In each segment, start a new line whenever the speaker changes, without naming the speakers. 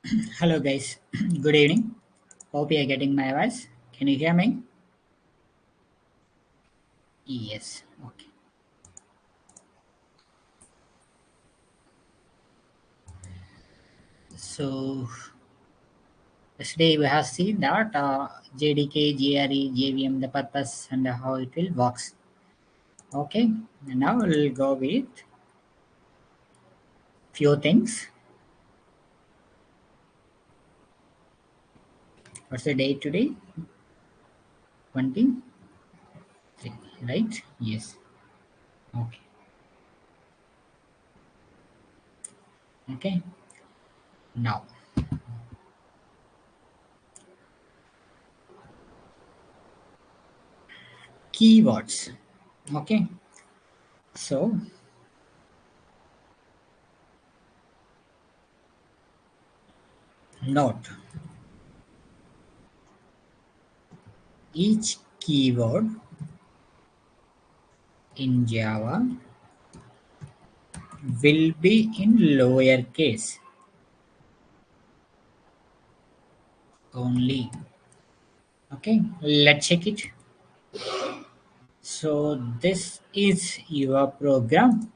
Hello guys, good evening. Hope you are getting my voice. Can you hear me? Yes. Okay. So yesterday we have seen that JDK, JRE, JVM, the purpose and how it will works. Okay. And now we'll go with few things. What's the date today? 23, right? Yes. Okay. Okay. Now keywords. Okay. So note each keyword in Java will be in lowercase only. Okay, let's check it. So this is your program,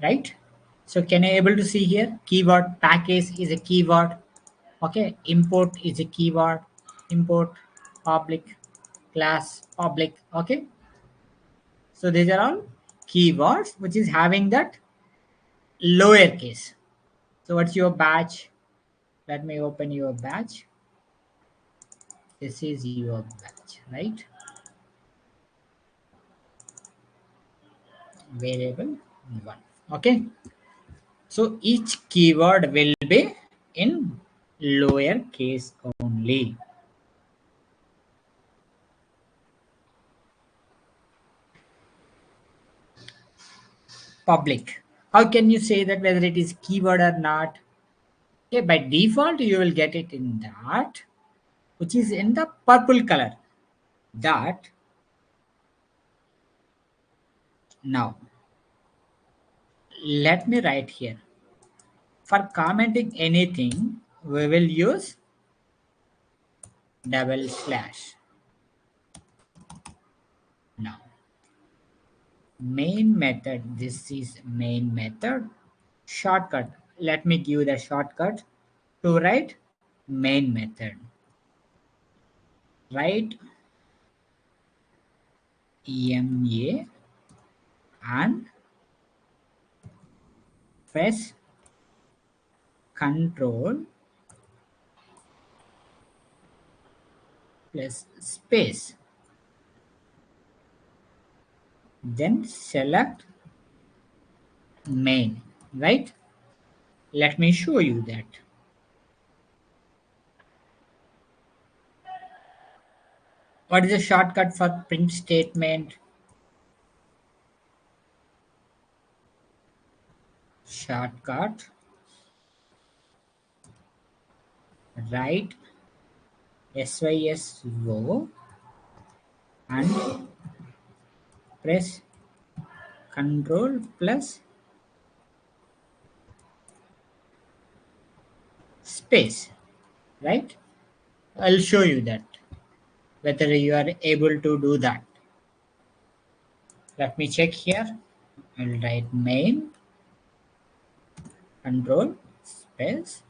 right? So can you able to see here? Keyword package is a keyword. Okay, import is a keyword. Import public class public. Okay, so these are all keywords which is having that lowercase. So what's your batch? Let me open your batch. This is your batch, right? Variable 1. Okay, so each keyword will be in lower case only. Public, how can you say that whether it is keyword or not? Okay, by default you will get it in that which is in the purple color. That now let me write here, for commenting anything we will use double slash. Now main method, this is main method. Shortcut, let me give the shortcut to write main method. Write EMA and press control plus space, then select main, right? Let me show you that. What is the shortcut for print statement? Shortcut, write SYSO and press control plus space, right? I'll show you that whether you are able to do that. Let me check here. I'll write main control space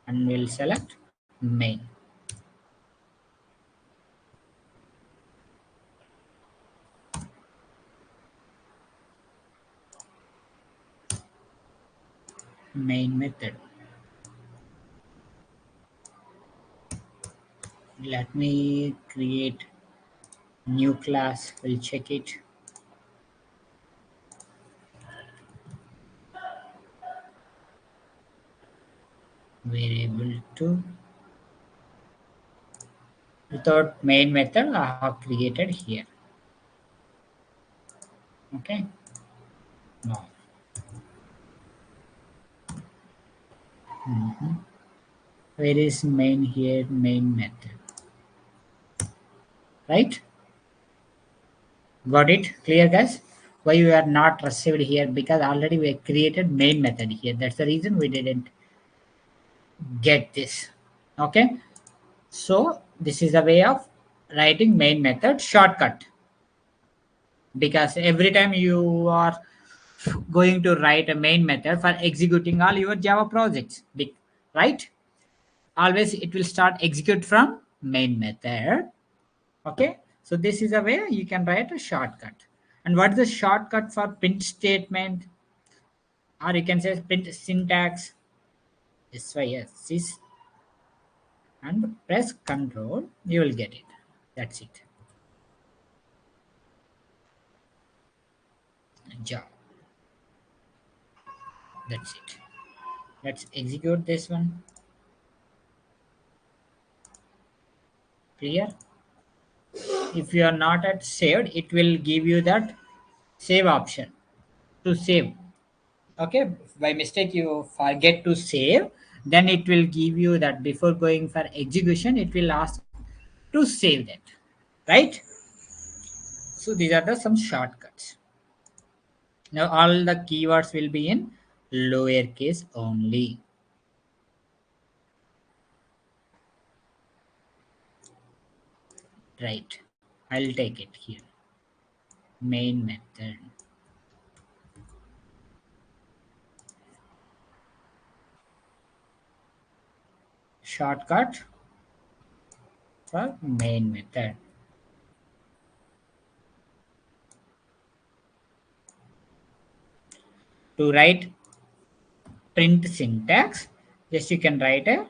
and we'll select main. Main method. Let me create new class. We'll check it. Variable 2. Without main method, I have created here. Okay. Now, where is main here? Main method. Right? Got it? Clear, guys? Why you are not received here? Because already we have created main method here. That's the reason we didn't get this. Okay, so this is a way of writing main method shortcut, because every time you are going to write a main method for executing all your Java projects, right? Always it will start execute from main method. Okay, so this is a way you can write a shortcut. And what is the shortcut for print statement, or you can say print syntax? Sys and press control, you will get it. That's it. Job. That's it. Let's execute this one. Clear? If you are not at saved, it will give you that save option to save. Okay, by mistake you forget to save, then it will give you that before going for execution, it will ask to save that, right? So these are the some shortcuts. Now all the keywords will be in lowercase only. Right, I'll take it here. Main method. Shortcut for main method. To write print syntax, just you can write a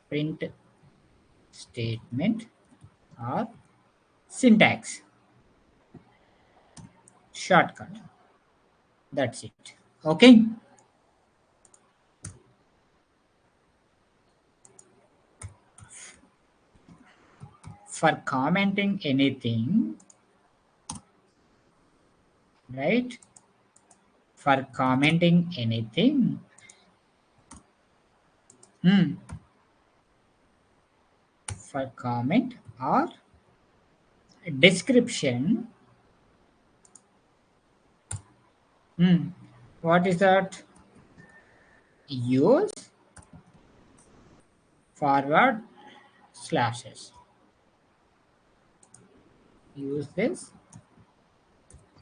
print statement or syntax shortcut. That's it. Okay. For commenting anything, right? For commenting anything, hmm, for comment or description, hmm, what is that? Use forward slashes. Use this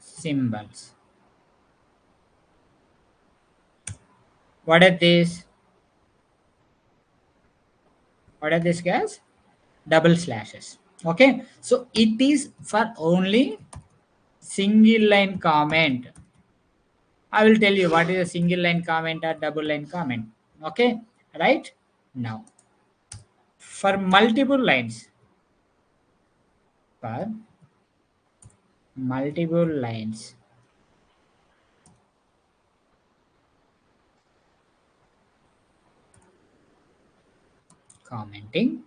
symbols. What are these? What are these guys? Double slashes. Okay, so it is for only single line comment. I will tell you what is a single line comment or double line comment. Okay, right? Now, for multiple lines, for multiple lines, commenting,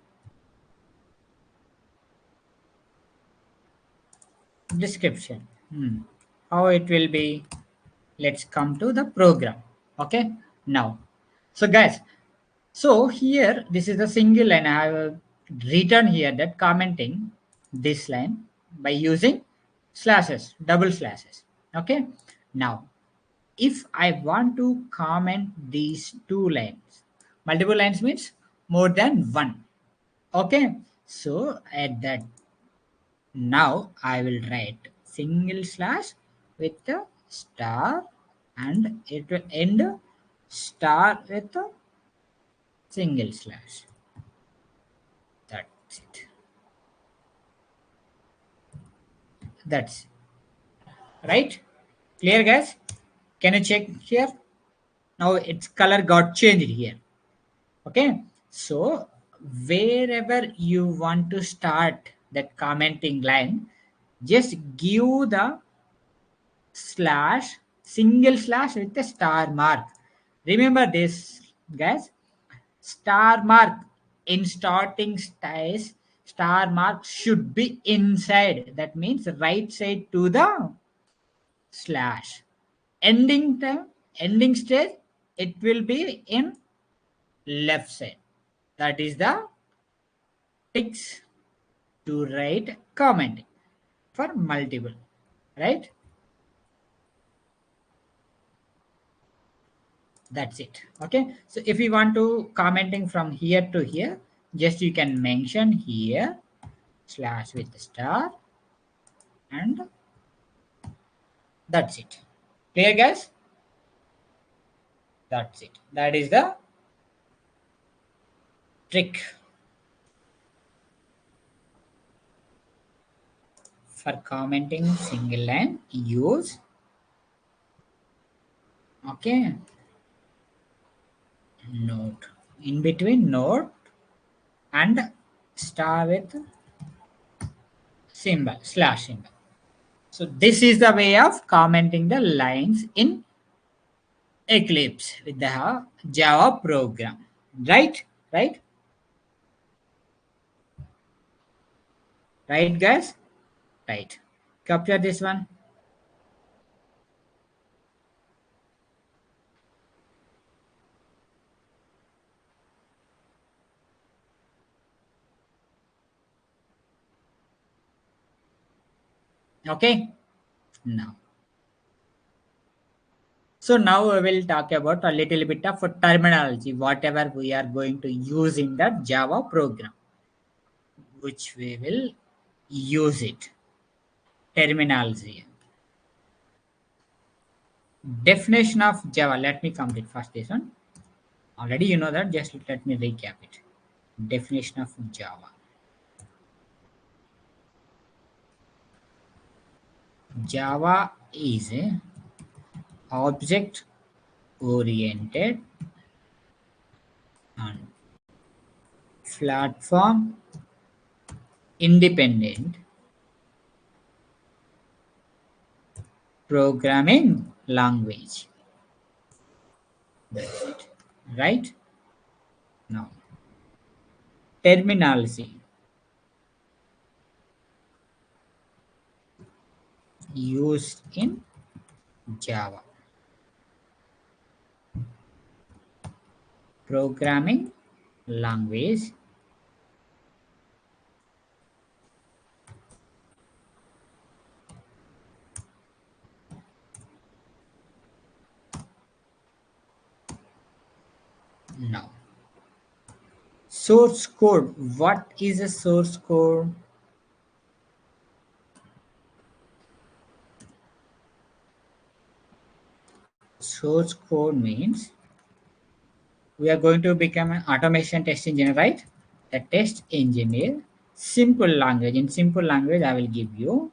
description. How it will be? Let's come to the program. Okay, now, so guys, so here this is a single line. I have written here that commenting this line by using slashes, double slashes. Okay, now if I want to comment these two lines, multiple lines means more than one. Okay, so at that, now I will write single slash with the star, and it will end star with a single slash. That's it. That's right. Clear, guys? Can you check here? Now its color got changed here. Okay, so wherever you want to start that commenting line, just give the slash, single slash with a star mark. Remember this, guys. Star mark in starting styles, star mark should be inside. That means right side to the slash. Ending time, ending stage, it will be in left side. That is the ticks. to write commenting for multiple, right? That's it. Okay, so if you want to commenting from here to here, just you can mention here slash with the star, and that's it. Clear, guys? That's it. That is the trick for commenting single line. Use, okay, note in between note and star with symbol slash symbol. So this is the way of commenting the lines in Eclipse with the Java program. Right? Right? Right, guys? Right. Capture this one. Okay. Now. So now we will talk about a little bit of a terminology, whatever we are going to use in that Java program, which we will use it. Terminology. Definition of Java. Let me complete first this one. Already you know that. Just let me recap it. Definition of Java. Java is a object oriented and platform independent programming language. That's it. Right? Now, terminology used in Java. Programming language. Now, source code. What is a source code? Source code means we are going to become an automation test engineer, right? The test engineer, simple language. In simple language, I will give you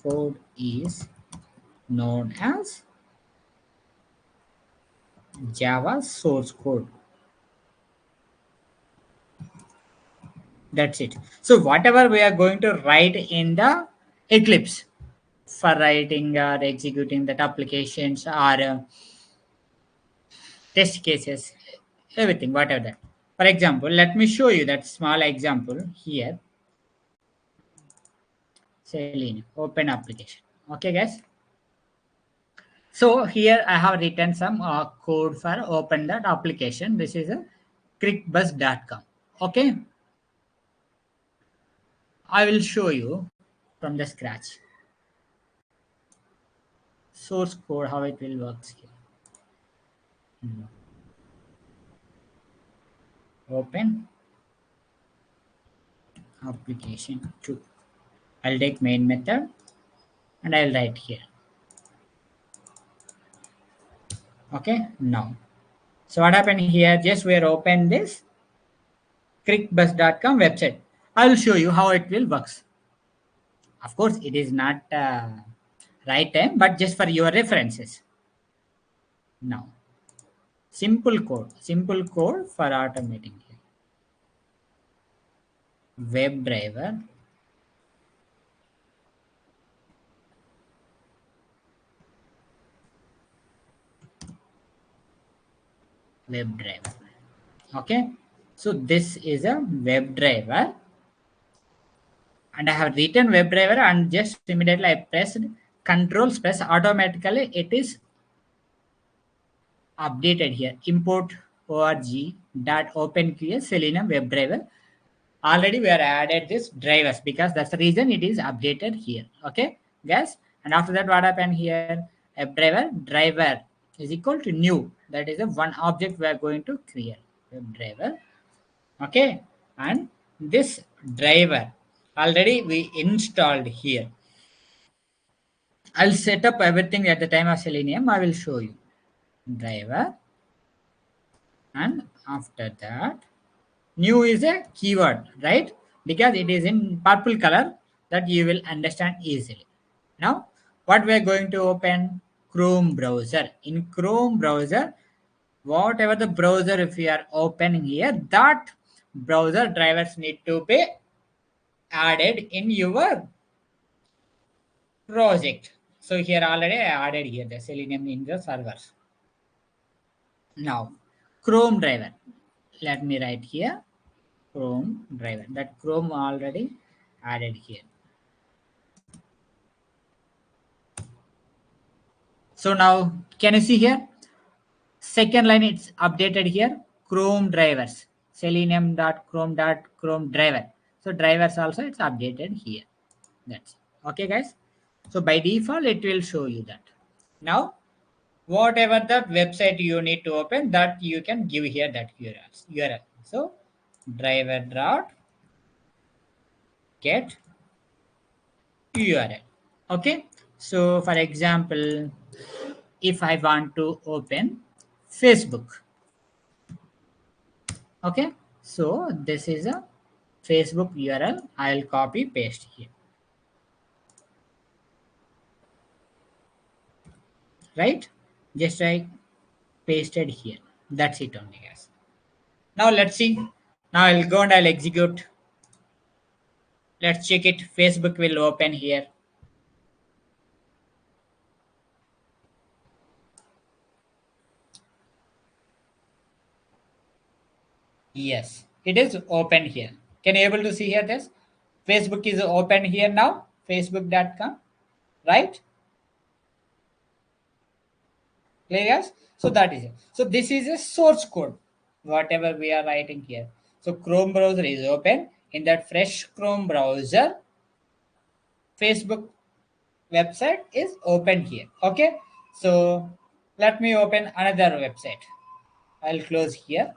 code is known as Java source code. That's it. So whatever we are going to write in the Eclipse for writing or executing that applications or test cases, everything, whatever that. For example, let me show you that small example here. Selenium, open application. Okay, guys. So here I have written some code for open that application. This is a crickbus.com. Okay, I will show you from the scratch. Source code, how it will work here. Open application 2. I'll take main method and I'll write here. Okay, now. So what happened here? Just we are open this crickbus.com website. I will show you how it will works. Of course, it is not right time, but just for your references. Now, simple code for automating here. Web driver, web driver. Okay, so this is a web driver and I have written WebDriver, and just immediately I pressed Control press, automatically it is updated here. Import org.openqs Selenium WebDriver. Already we are added this drivers because that's the reason it is updated here. Okay, guys. And after that, what happened here? WebDriver is equal to new. That is a one object we are going to create. WebDriver. Okay, and this driver already we installed here. I'll set up everything at the time of Selenium. I will show you driver, and after that, new is a keyword, right? Because it is in purple color, that you will understand easily. Now, what we are going to open? Chrome browser. In Chrome browser, whatever the browser if you are opening here, that browser drivers need to be added in your project. So here already I added here the Selenium in the servers. Now, Chrome driver. Let me write here Chrome driver. That Chrome already added here. So now, can you see here? Second line it's updated here. Chrome drivers. Selenium.chrome.chrome driver. So drivers also it's updated here. That's it. Okay, guys. So by default it will show you that. Now, whatever the website you need to open, that you can give here that URL. So driver dot get URL. Okay. So for example, if I want to open Facebook. Okay. So this is a Facebook URL. I'll copy paste here. Right? Just I pasted here. That's it only, guys. Now let's see. Now I'll go and I'll execute. Let's check it. Facebook will open here. Yes, it is open here. Can you able to see here this? Facebook is open here now. Facebook.com. Right? Clear, guys? So that is it. So this is a source code. Whatever we are writing here. So Chrome browser is open. In that fresh Chrome browser, Facebook website is open here. Okay. So let me open another website. I'll close here.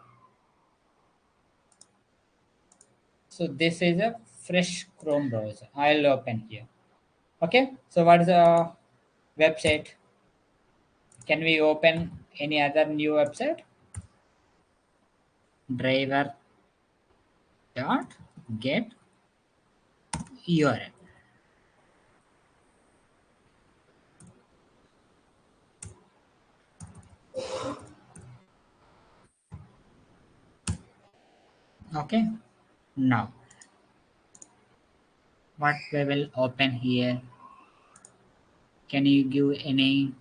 So this is a fresh Chrome browser. I'll open here. Okay. So what is the website? Can we open any other new website? Driver dot get URL. Okay. Now what we will open here? Can you give any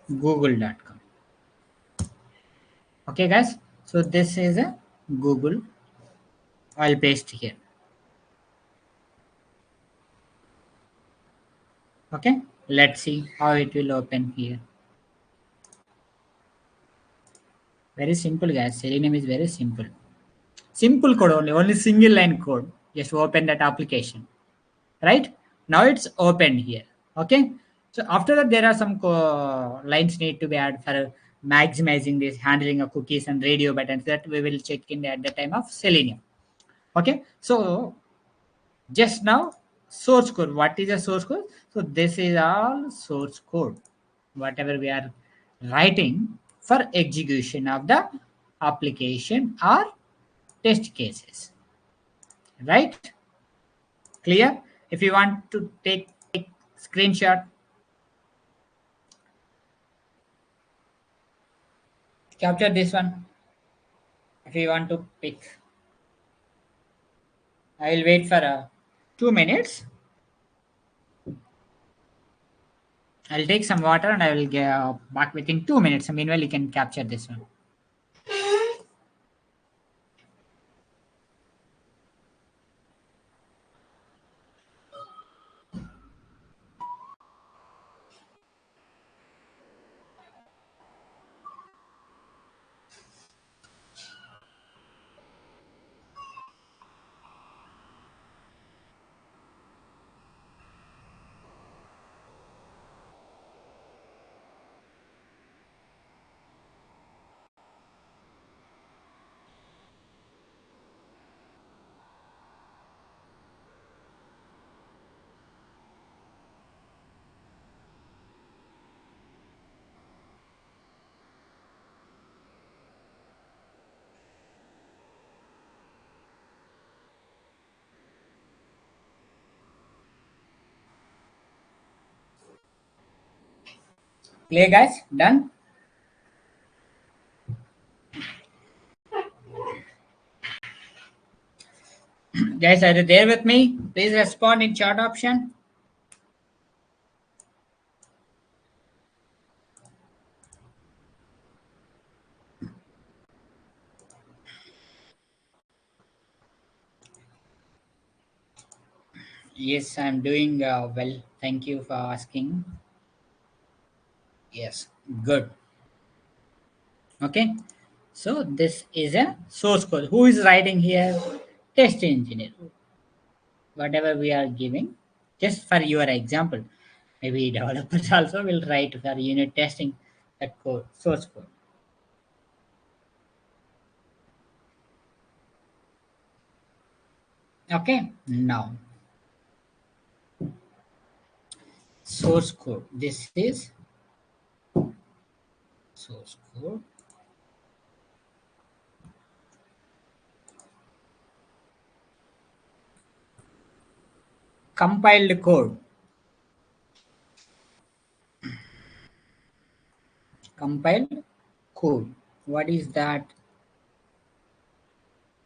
google.com? Okay, guys. So this is a Google. I'll paste here. Okay. Let's see how it will open here. Very simple, guys. Selenium is very simple. Simple code only single line code. Just open that application. Right now it's open here. Okay. So after that, there are some lines need to be added for maximizing this handling of cookies and radio buttons that we will check in at the time of Selenium. Okay. So just now source code. What is a source code? So this is all source code. Whatever we are writing for execution of the application or test cases. Right? Clear? If you want to take screenshot, capture this one. If you want to pick, I will wait for 2 minutes. I'll take some water and I will get back within 2 minutes. Meanwhile, you can capture this one. Clear, guys? Done? Guys, are you there with me? Please respond in chat option. Yes, I'm doing well. Thank you for asking. Yes, good. Okay. So this is a source code. Who is writing here? Test engineer. Whatever we are giving, just for your example. Maybe developers also will write for unit testing that code, source code. Okay. Now source code. This is source code. Compiled code. Compiled code. What is that?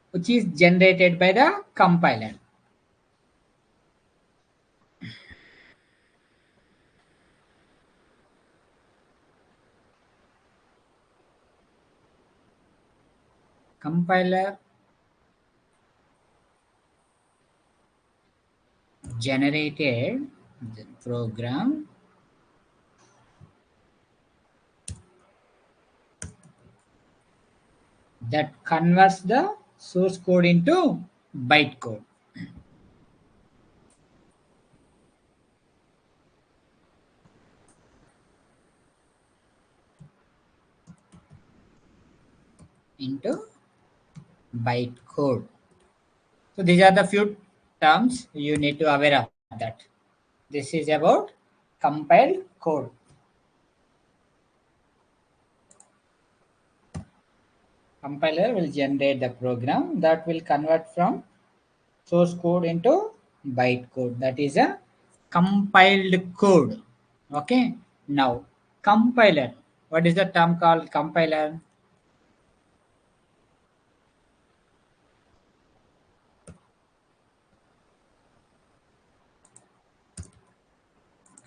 Which is generated by the compiler. Compiler generated the program that converts the source code into bytecode. Into bytecode. So these are the few terms you need to aware of that. This is about compiled code. Compiler will generate the program that will convert from source code into bytecode. That is a compiled code. Okay. Now compiler. What is the term called compiler?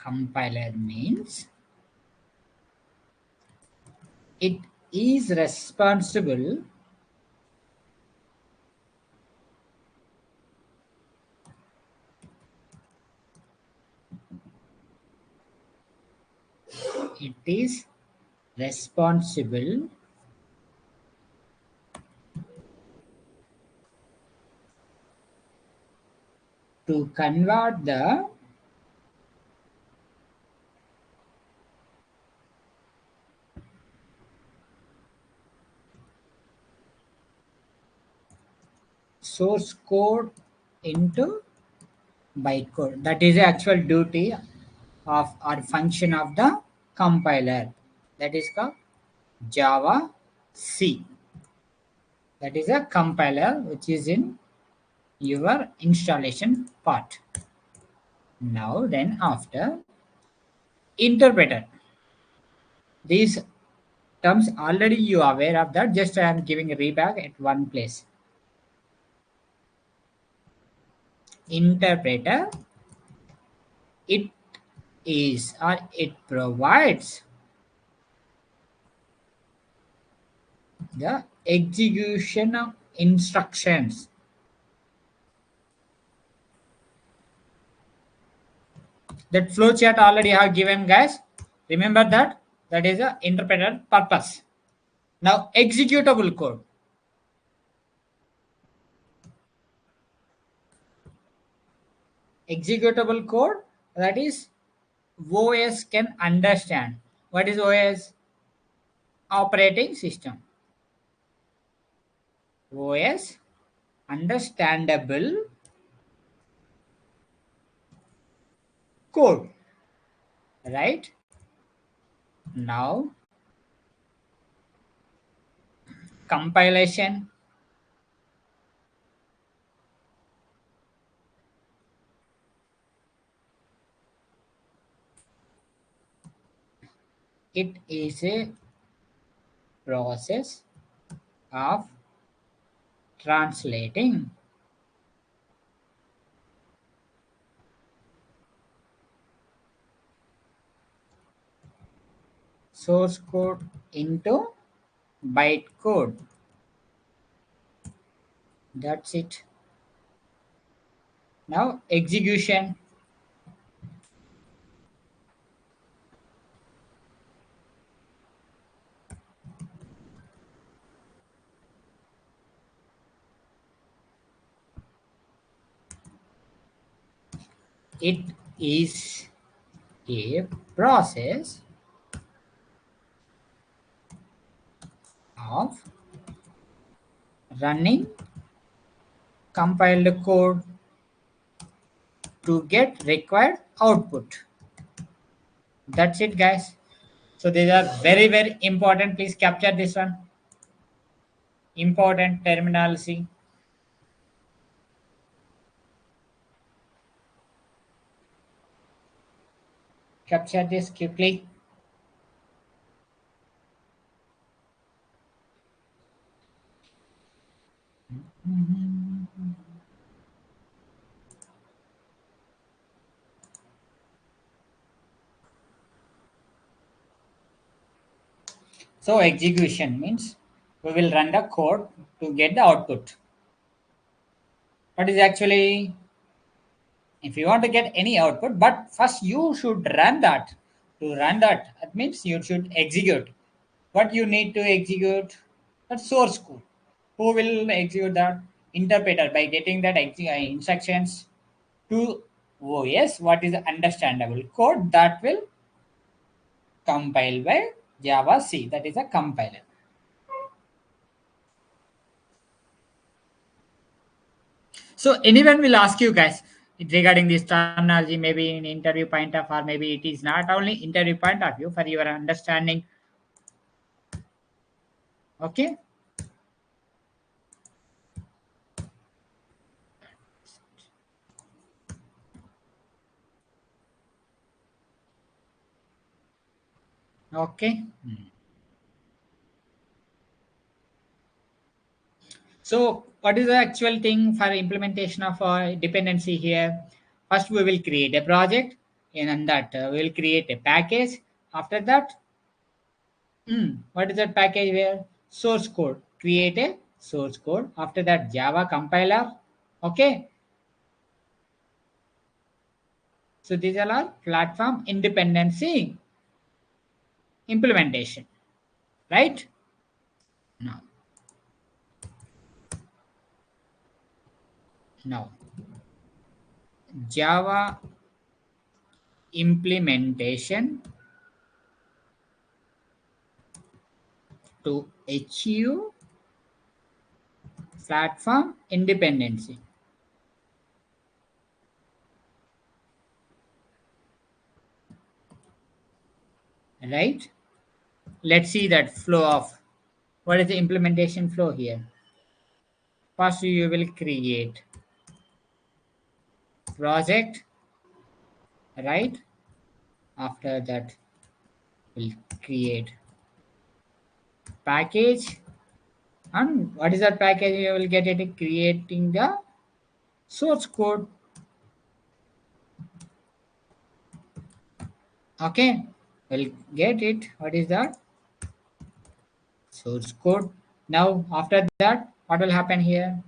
Compiler means it is responsible it is responsible to convert the source code into bytecode. That is the actual duty of or function of the compiler. That is called Java C. That is a compiler which is in your installation part. Now then after interpreter. These terms already you are aware of that. Just I am giving a reback at one place. Interpreter, it is or it provides the execution of instructions. That flowchart already I have given, guys. Remember that. That is the interpreter purpose. Now executable code. Executable code, that is OS can understand. What is OS? Operating system. OS understandable code, right? Now compilation. It is a process of translating source code into bytecode. That's it. Now execution. It is a process of running compiled code to get required output. That's it, guys. So these are very, very important. Please capture this one. Important terminology. Capture this quickly. So execution means we will run the code to get the output. What is actually if you want to get any output, but first you should run that. To run that, that means you should execute. What you need to execute? That source code. Who will execute that? Interpreter by getting that instructions to OS. What is the understandable code that will compile by Java C. That is a compiler. So anyone will ask you guys regarding this terminology, maybe in interview point of, or maybe it is not only interview point of view for your understanding. Okay. Okay. So what is the actual thing for implementation of dependency here? First, we will create a project, and on that we will create a package. After that, what is that package where? Source code. Create a source code. After that, Java compiler. Okay. So these are all platform independency implementation, right? Now, now Java implementation to achieve platform independency, right? Let's see that flow of what is the implementation flow here. First, you will create project, right? After that, we'll create package, and what is that package? You will get it creating the source code. Okay, we'll get it. What is that? Source code. Now, after that, what will happen here?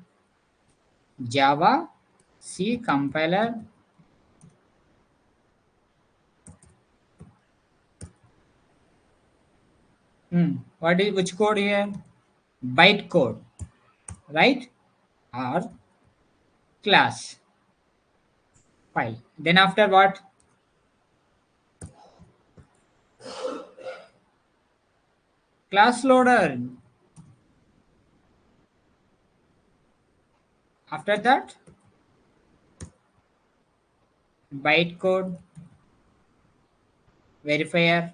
Java C compiler. What is which code here? Byte code, right? Or class file. Then after what? Class loader. After that, bytecode verifier,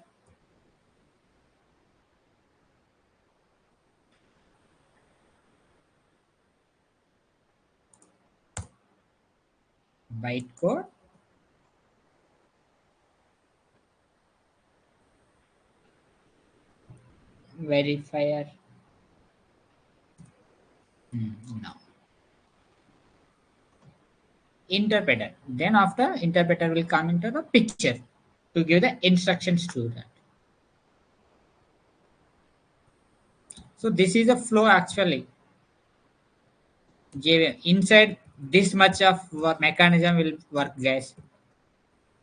bytecode verifier. No. Interpreter. Then after interpreter will come into the picture to give the instructions to that. So this is a flow actually. Inside this much of mechanism will work, guys.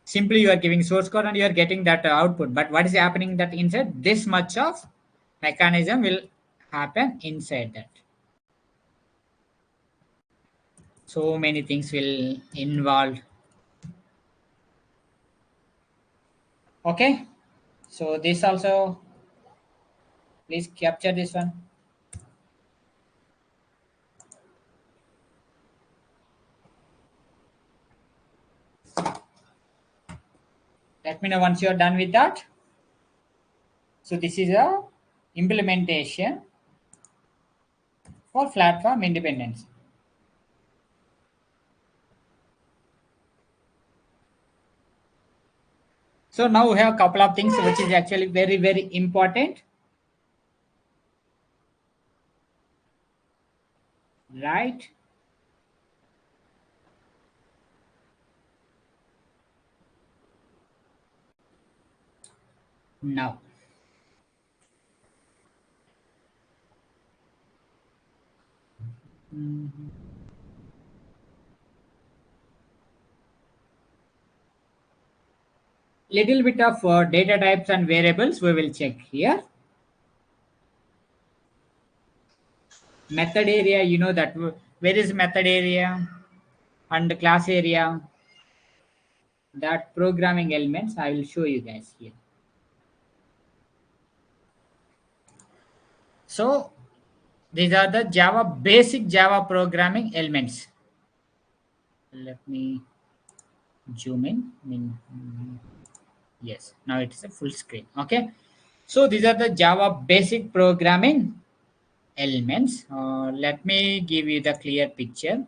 Simply you are giving source code and you are getting that output. But what is happening that inside this much of mechanism will happen inside that. So many things will involve. Okay. So this also, please capture this one. Let me know once you are done with that. So this is a implementation for platform independence. So now we have a couple of things which is actually very, very important, right? Now, little bit of data types and variables we will check here. Method area, you know that where is method area and class area, that programming elements I will show you guys here. So these are the Java basic Java programming elements. Let me zoom in. Yes, now it is a full screen. Okay. So these are the Java basic programming elements. Let me give you the clear picture.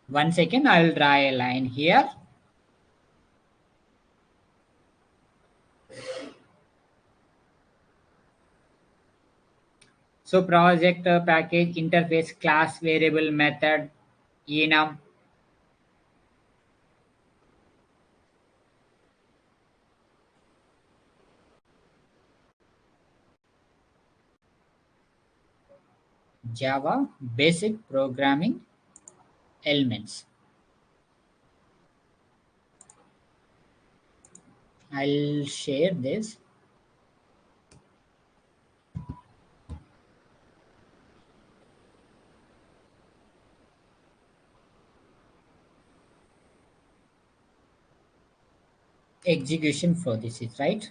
One second, I will draw a line here. So project package interface class variable method enum. Java basic programming elements. I'll share this. Execution flow. This is right.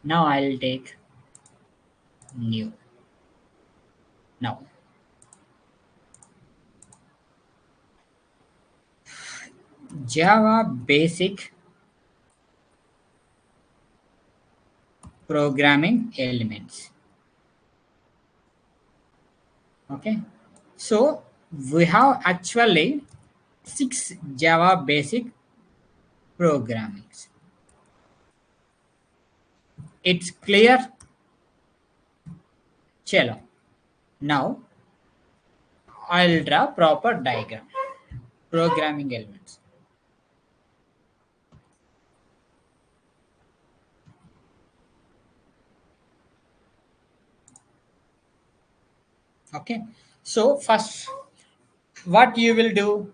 Now I'll take new. Now Java basic programming elements. Okay. So we have actually 6 Java basic programmings. It's clear. Chalo. Now I'll draw proper diagram. Programming elements. Okay. So first, what you will do?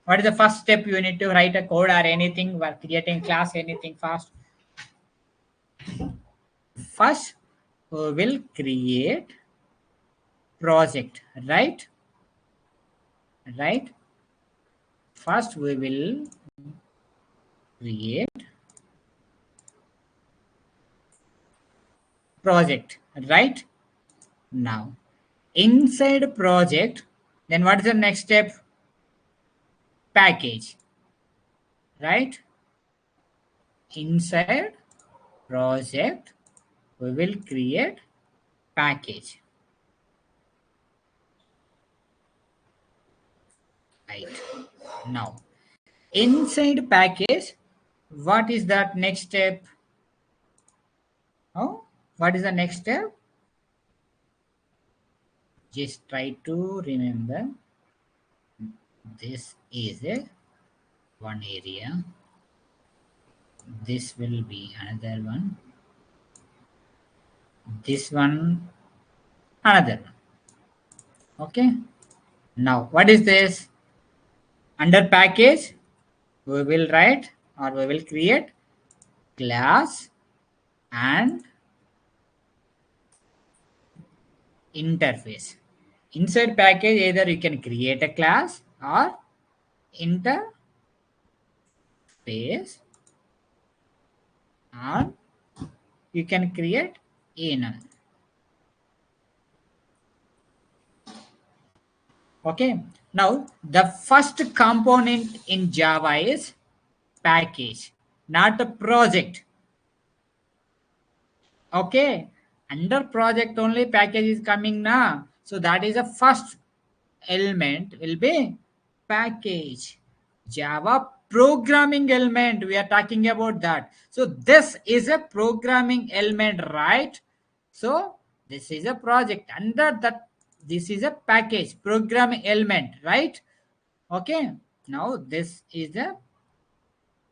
What is the first step? You need to write a code or anything while creating class, anything fast. First, we will create project, right? Right. First, we will create project, right? Now, inside project, then what is the next step? Package. right? Inside project, we will create package, right? Now, inside package, what is that next step? Oh, what is the next step? Just try to remember. This is a one area. This will be another one. This one, another one. Okay. Now, what is this? Under package, we will write or we will create class and interface. Inside package, either you can create a class or interface, or you can create enum. Okay. Now, the first component in Java is package, not a project. Okay. Under project only package is coming now. So that is the first element will be package. Java programming element. We are talking about that. So this is a programming element, right? So this is a project. Under that, this is a package programming element, right? Okay. Now this is the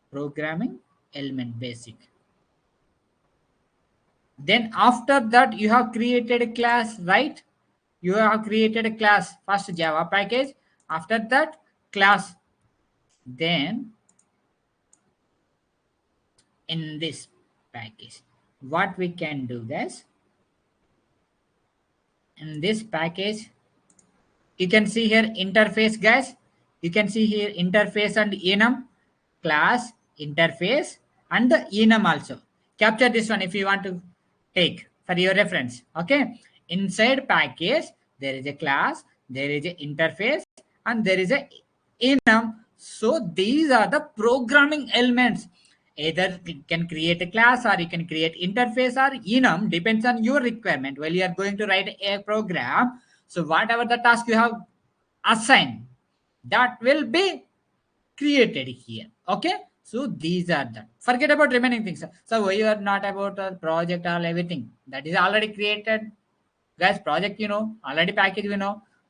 programming element basic. Then after that you have created a class, right? You have created a class, first Java package, after that class. Then in this package, what we can do this, in this package, you can see here interface, guys. You can see here interface and enum, class, interface, and the enum also. Capture this one if you want to take for your reference. Okay. Inside package, there is a class, there is a interface, and there is a enum. So these are the programming elements. Either you can create a class or you can create interface or enum, depends on your requirement. While you are going to write a program, so whatever the task you have assigned, that will be created here. Okay. So these are the, forget about remaining things. So we are not about a project or everything that is already created, guys. Project, already package,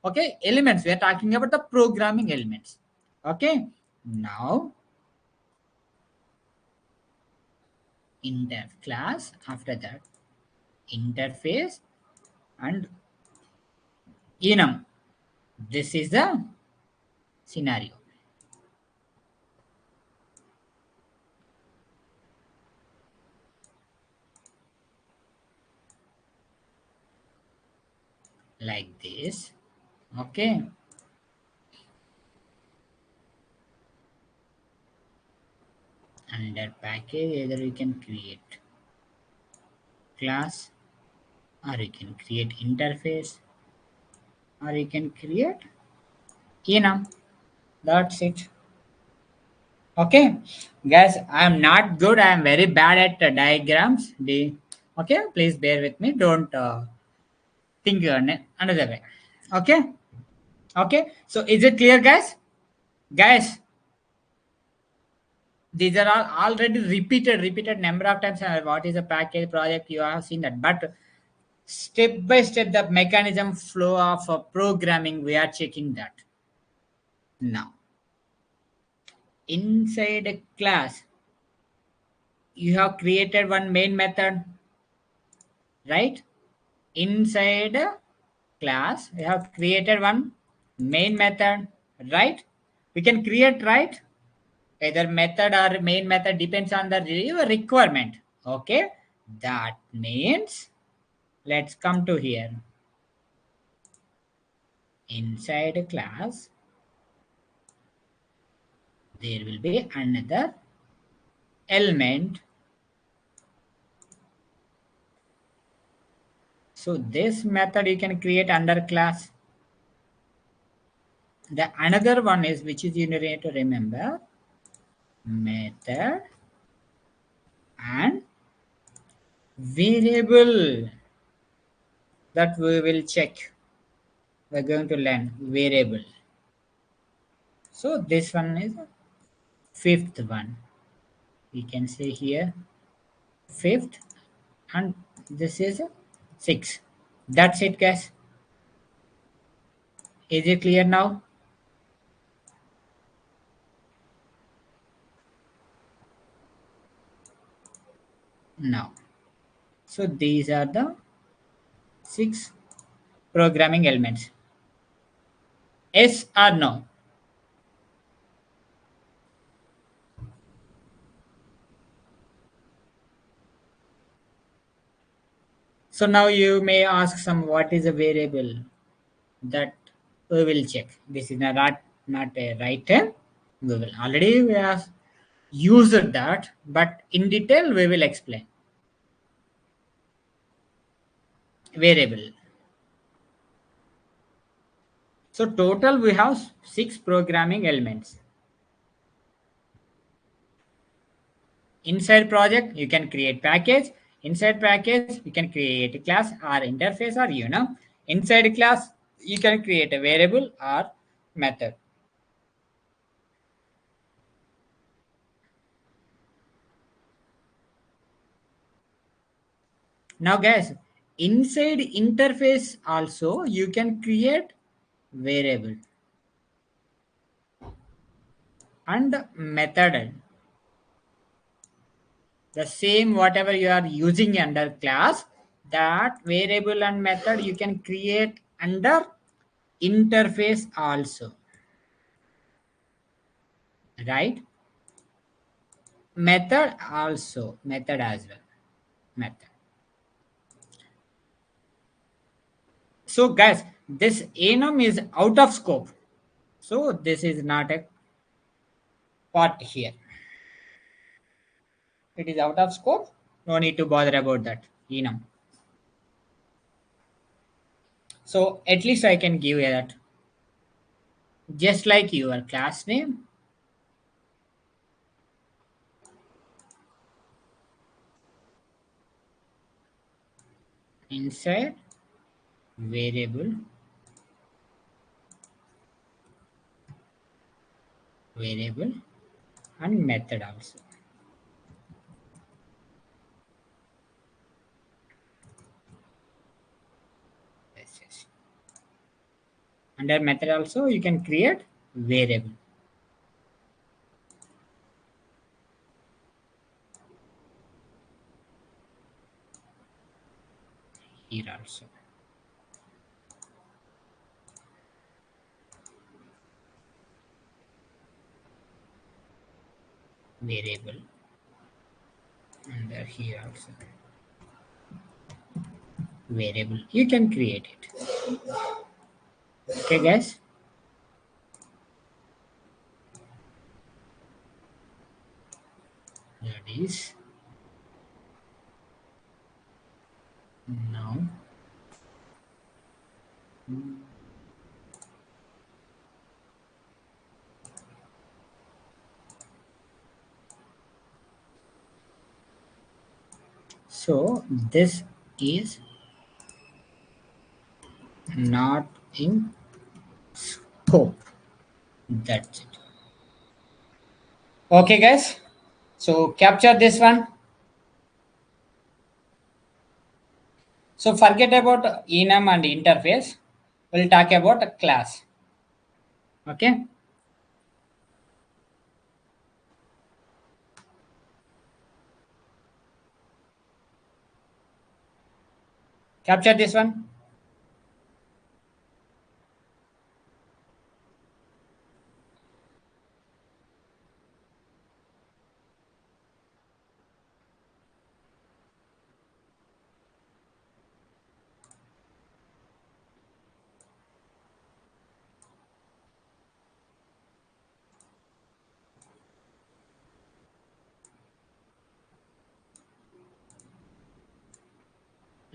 okay. Elements, we are talking about the programming elements. Okay. Now inter class, after that interface and enum. This is the scenario, like this. Okay. Under package, either you can create class or you can create interface or you can create enum. That's it. Okay, guys, I am not good, I am very bad at diagrams. Okay, please bear with me, don't think another way. Okay. Okay, so is it clear, guys? Guys, these are all already repeated number of times. What is a package project, you have seen that, but step by step the mechanism flow of programming, we are checking that now. Inside a class, you have created one main method, right? Inside a class, we have created one main method, right? We can create, right? Either method or main method, depends on the requirement. Okay, that means let's come to here. Inside a class, there will be another element. So this method you can create under class. The another one is, which is you need to remember, method and variable that we will check. We're going to learn variable. So this one is fifth one. We can say here fifth, and this is six. That's it, guys. Is it clear now? No. So these are the six programming elements. Yes or no? So now you may ask some what is a variable that we will check. This is not a right time. We will already we have used that, but in detail we will explain. Variable. So total we have six programming elements. Inside project you can create package. Inside package you can create a class or interface, or inside class you can create a variable or method. Now guys, inside interface also you can create variable and method. The same whatever you are using under class, that variable and method you can create under interface also, right? Method also, method as well, method. So guys, this enum is out of scope, so this is not a part here. It is out of scope, no need to bother about that enum. So at least I can give you that, just like your class name inside variable, variable and method also. Yes, yes. Under method also you can create variable here also, variable under here also, variable you can create it. Okay guys, that is now. So this is not in scope. That's it. Okay guys, so capture this one. So forget about enum and interface, we'll talk about a class. Okay, capture this one.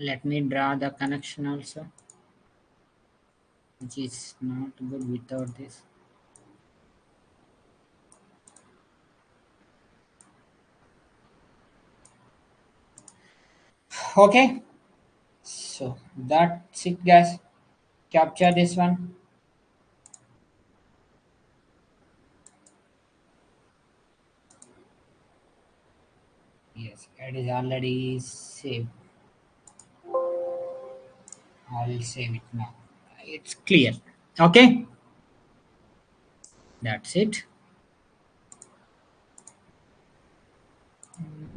Let me draw the connection also, which is not good without this. Okay, so that's it, guys. Capture this one. Yes, it is already saved. I'll save it now. It's clear. Okay, that's it.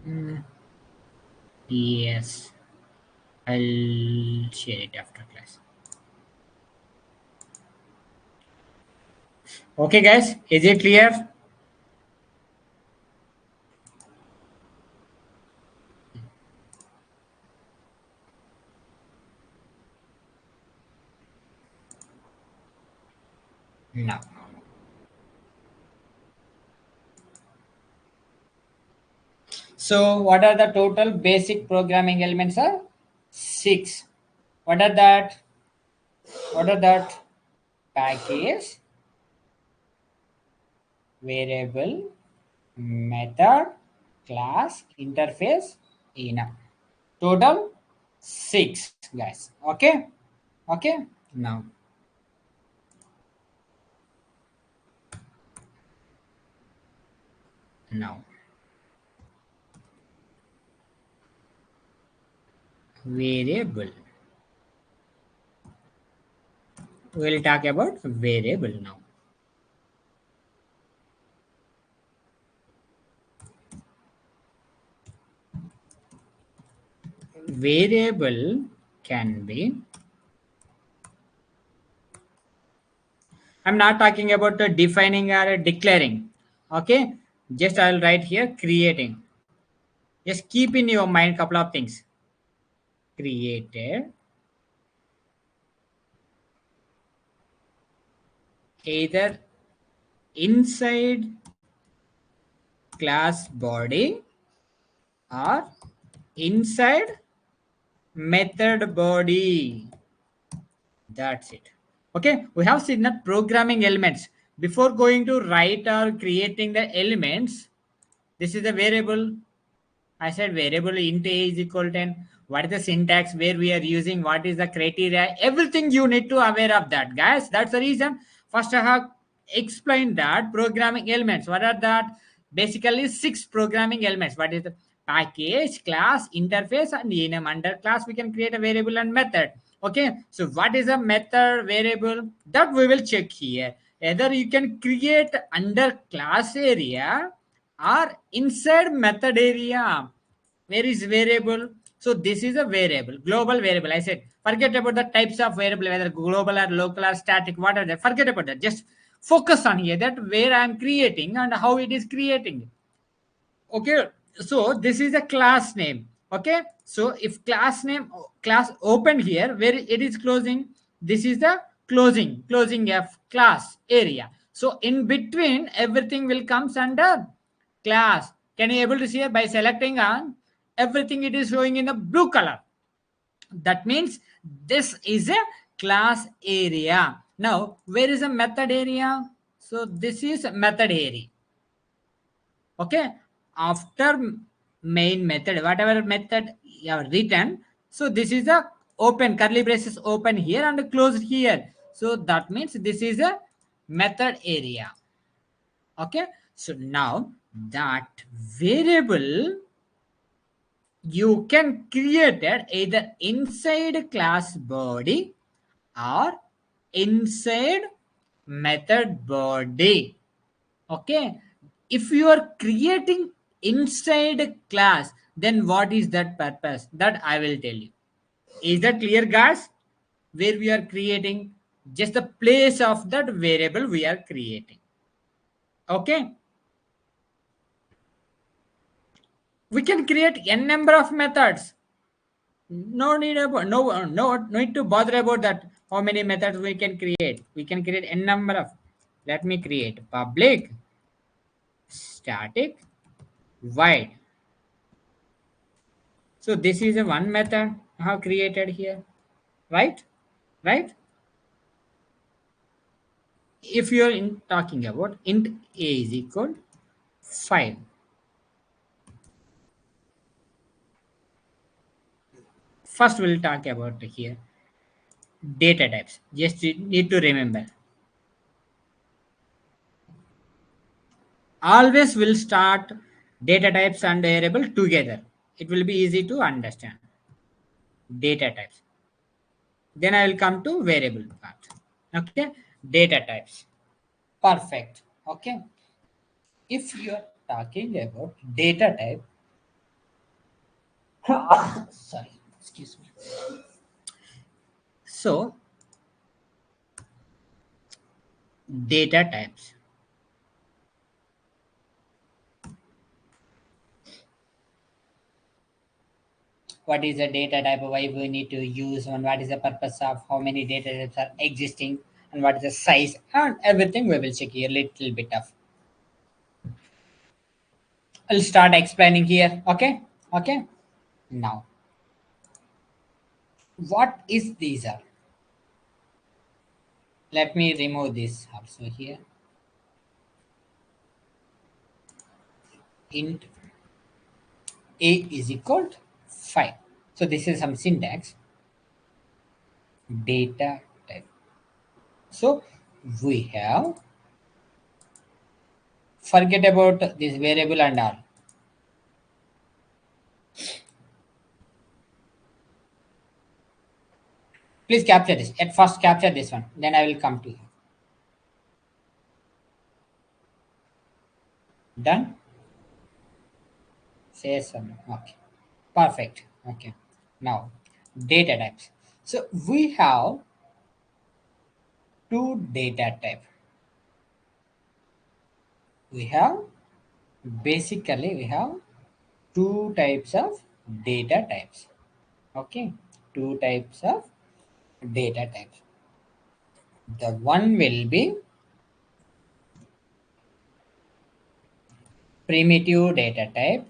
Mm, yes, I'll share it after class. Okay, guys, is it clear? No. So, what are the total basic programming elements? Are six. What are that? What are that? Package, variable, method, class, interface, enum. Total six, guys. Okay. Okay. Now, now, variable. We'll talk about variable now. Variable can be. I'm not talking about defining or declaring. Okay. Just I'll write here creating. Just keep in your mind couple of things. Created either inside class body or inside method body. That's it. Okay, we have seen that programming elements. Before going to write or creating the elements, this is the variable. I said variable int a is equal to 10. What is the syntax where we are using? What is the criteria? Everything you need to aware of that, guys. That's the reason. First, I have explained that programming elements. What are that? Basically, six programming elements. What is the package, class, interface, and enum? Under class, we can create a variable and method. Okay. So, what is a method variable? That we will check here. Either you can create under class area or inside method area. Where is variable? So this is a variable, global variable. I said forget about the types of variable, whether global or local or static, what are they? Forget about that. Just focus on here that where I am creating and how it is creating. Okay, so this is a class name. Okay, so if class name class open here where it is closing, this is the closing of class area. So in between everything will comes under class. Can you able to see it by selecting on everything? It is showing in the blue color. That means this is a class area. Now where is a method area? So this is method area. Okay, after main method, whatever method you have written, so this is a open curly braces open here and closed here, so that means this is a method area. Okay, so now that variable you can create it either inside class body or inside method body. Okay, if you are creating inside class, then what is that purpose? That I will tell you. Is that clear, guys? Where we are creating just the place of that variable we are creating. Okay, we can create n number of methods. No need about no need to bother about that. How many methods we can create? We can create n number of. Let me create public, static, void. So this is a one method I have created here, right? Right? If you're in talking about int a is equal 5. First, we'll talk about here data types. Just you need to remember. Always will start data types and variable together. It will be easy to understand. Data types. Then I will come to variable part. Okay, data types. Perfect. Okay, if you are talking about data type, sorry, excuse me. So, data types. What is the data type? Why we need to use one? What is the purpose of how many data types are existing? And what is the size? And everything we will check here. Little bit of. I'll start explaining here. Okay. Okay. Now, what is these are? Let me remove this also here. Int a is equal to 5. So this is some syntax. Data type. So we have, forget about this variable and all. Please capture this. At first capture this one. Then I will come to you. Done? Say some. Okay. Perfect. Okay. Now, data types. So we have two data type. We have, basically we have two types of data types. Okay. Two types of data types. The one will be primitive data type.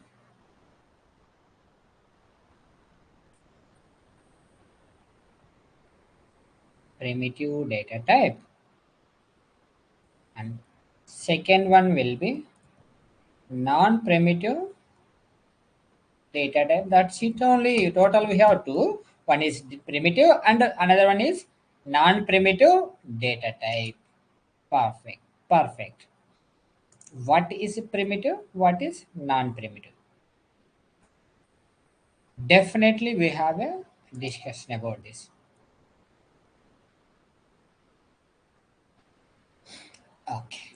Primitive data type. And second one will be non-primitive data type. That's it only. Total we have two. One is the primitive and another one is non-primitive data type. Perfect. Perfect. What is primitive? What is non-primitive? Definitely we have a discussion about this. Okay.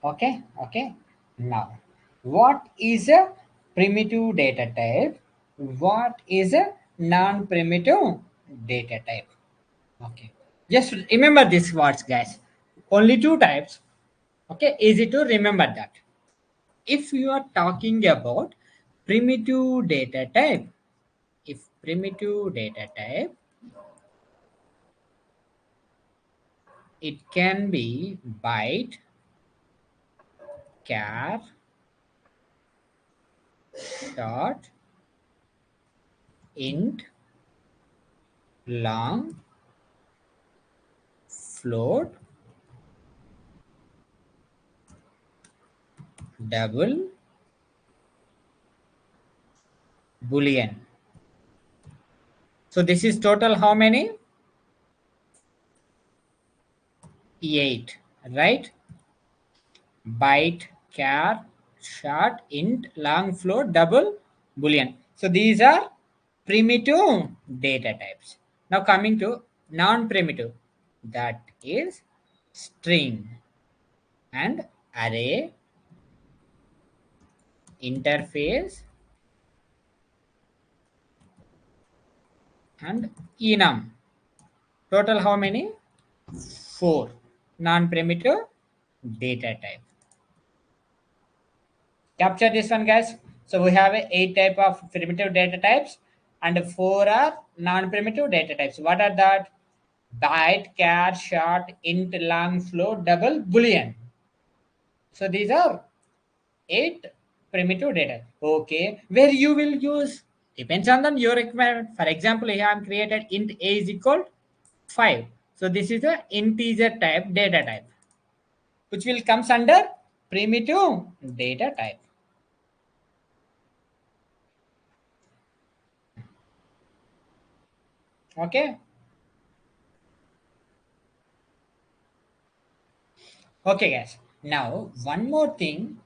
Okay. Okay. Now, what is a primitive data type? What is a non-primitive data type? Okay. Just remember these words, guys. Only two types. Okay. Easy to remember that. If you are talking about primitive data type, if primitive data type, it can be byte, char, dot, int, long, float, double, boolean. So this is total how many? 8, right? Byte, char, short, int, long, float, double, boolean. So these are primitive data types. Now coming to non-primitive, that is string and array, interface, and enum. Total how many? 4 non-primitive data type. Capture this one, guys. So we have a 8 type of primitive data types and 4 are non-primitive data types. What are that? Byte, char, short, int, long, float, double, boolean. So these are 8 primitive data. Okay, where you will use depends on your requirement. For example, here I am created int a is equal 5. So this is a integer type data type, which will comes under primitive data type. Okay. Okay, guys. Now, one more thing,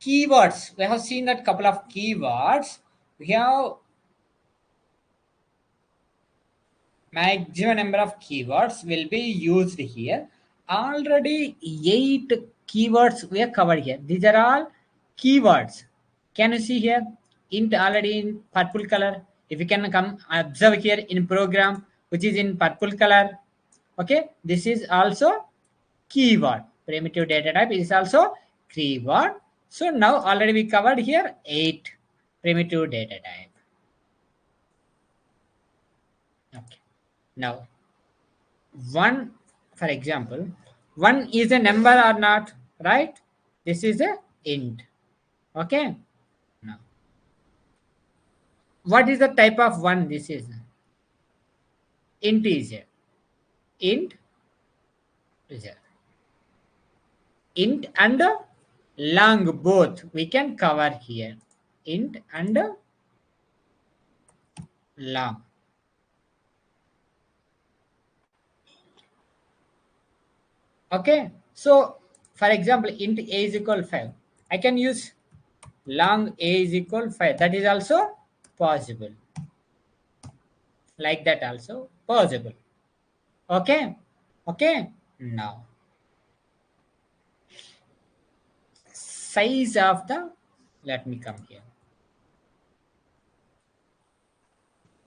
keywords. We have seen that couple of keywords. We have maximum number of keywords will be used here. Already 8 keywords we have covered here. These are all keywords. Can you see here? Int already in purple color. If you can come observe here in program, which is in purple color. Okay, this is also keyword. Primitive data type is also keyword. So now already we covered here 8 primitive data type. Okay. Now one, for example, one is a number or not, right? This is a int. Okay. Now what is the type of one? This is integer. Int is a int and long, both we can cover here. Int and long. Okay, so for example, int a is equal 5. I can use long a is equal 5. That is also possible. Like that also possible. Okay. Okay. Now size of the, let me come here.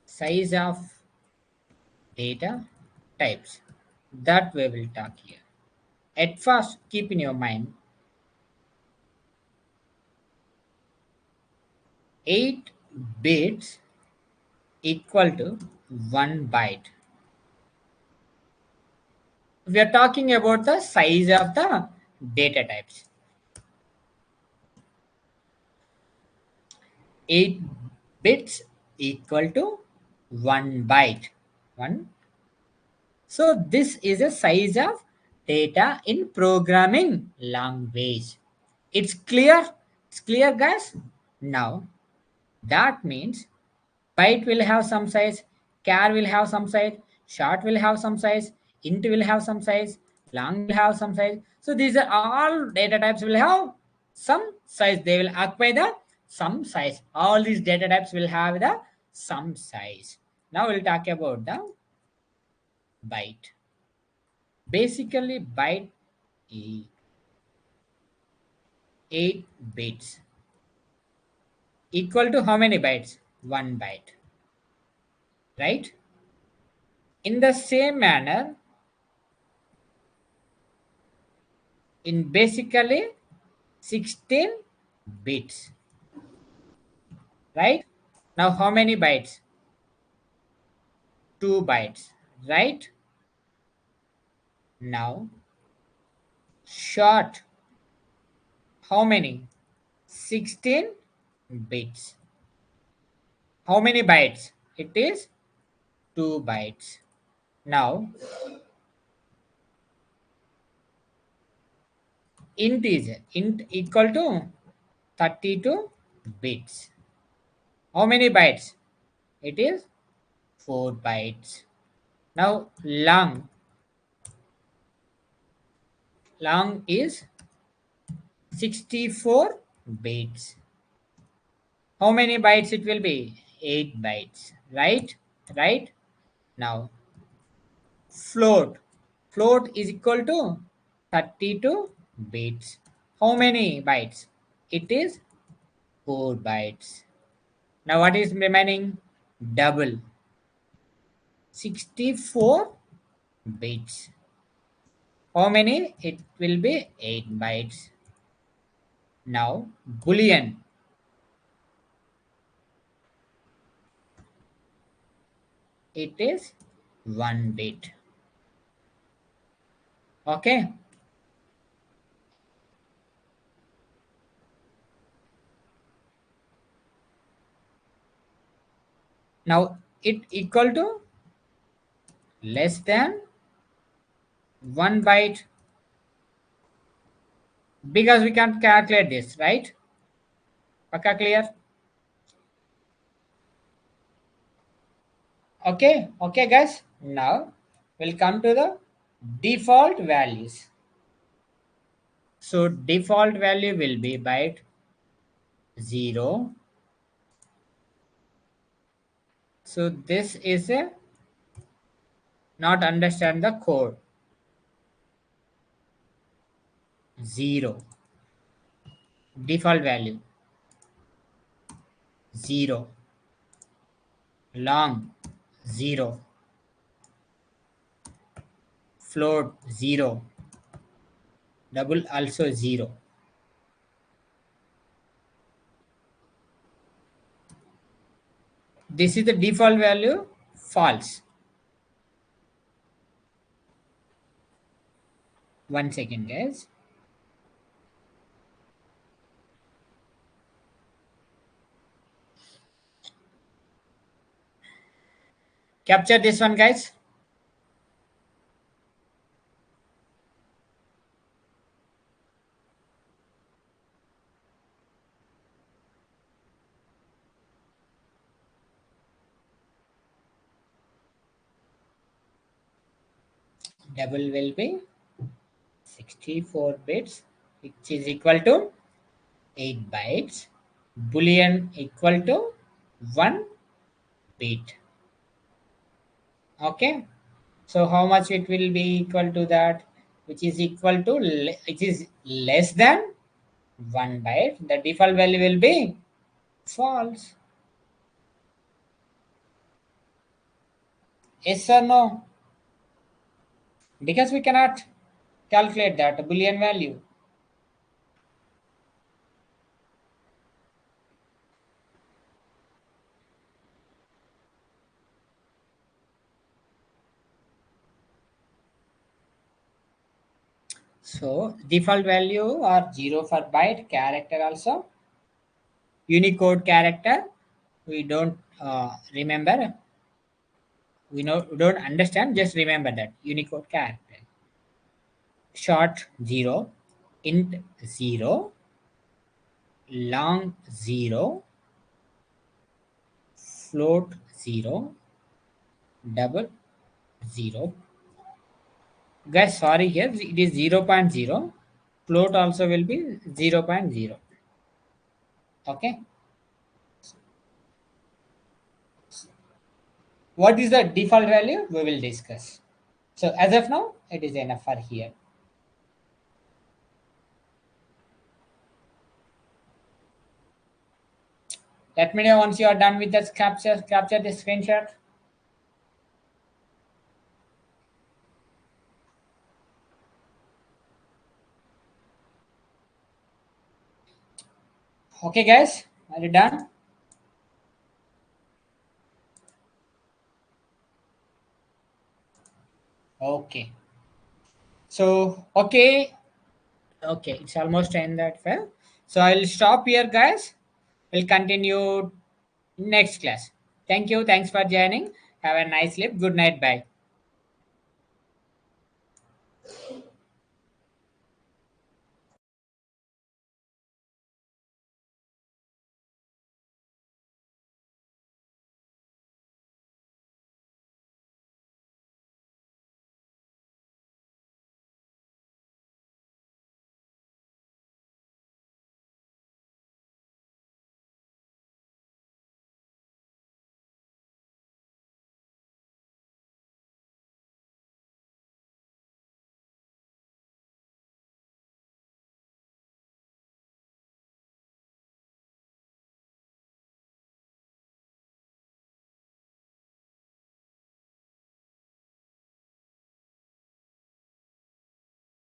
Size of data types. That we will talk here. At first, keep in your mind 8 bits equal to 1 byte. We are talking about the size of the data types. 8 bits equal to 1 byte. 1. So this is a size of data in programming language. It's clear? It's clear, guys? Now that means byte will have some size, char will have some size, short will have some size, int will have some size, long will have some size. So these are all data types will have some size. They will occupy the some size. All these data types will have the some size. Now we'll talk about the byte. Basically, byte is 8 bits equal to how many bytes? 1 byte, right? In the same manner, in basically 16 bits, right? Now how many bytes? 2 bytes, right? Now short, how many? 16 bits. How many bytes? It is 2 bytes. Now integer, int equal to 32 bits. How many bytes? It is 4 bytes. Now long is 64 bits. How many bytes it will be? 8 bytes, right? Right. Now float is equal to 32 bits. How many bytes? It is 4 bytes. Now what is remaining? Double, 64 bits. How many? It will be 8 bytes. Now boolean, it is 1 bit. Okay. Now it equal to less than 1 byte, because we can't calculate this, right? Okay, clear? Okay guys, now we'll come to the default values. So default value will be byte 0. So this is a not understand the code. 0 default value, 0 long, 0 float, 0 double also 0. This is the default value, false. 1 second guys. Capture this one guys. Double will be 64 bits, which is equal to 8 bytes. Boolean equal to 1 bit. Okay, so how much it will be equal to that, which is equal to it is less than 1 byte, the default value will be false. Yes or no? Because we cannot calculate that boolean value. So default value are 0 for byte, character also, Unicode character. We don't remember, we don't understand, just remember that Unicode character. Short 0, int 0, long 0, float 0, double 0. Guys, sorry, here it is 0, 0.0. Float also will be 0, 0.0. Okay, what is the default value we will discuss. So as of now it is enough for here. Let me know once you are done with the capture the screenshot. Okay guys, are you done? Okay, so okay, it's almost end that file. So I'll stop here guys. We'll continue next class. Thank you, thanks for joining. Have a nice sleep, good night, bye.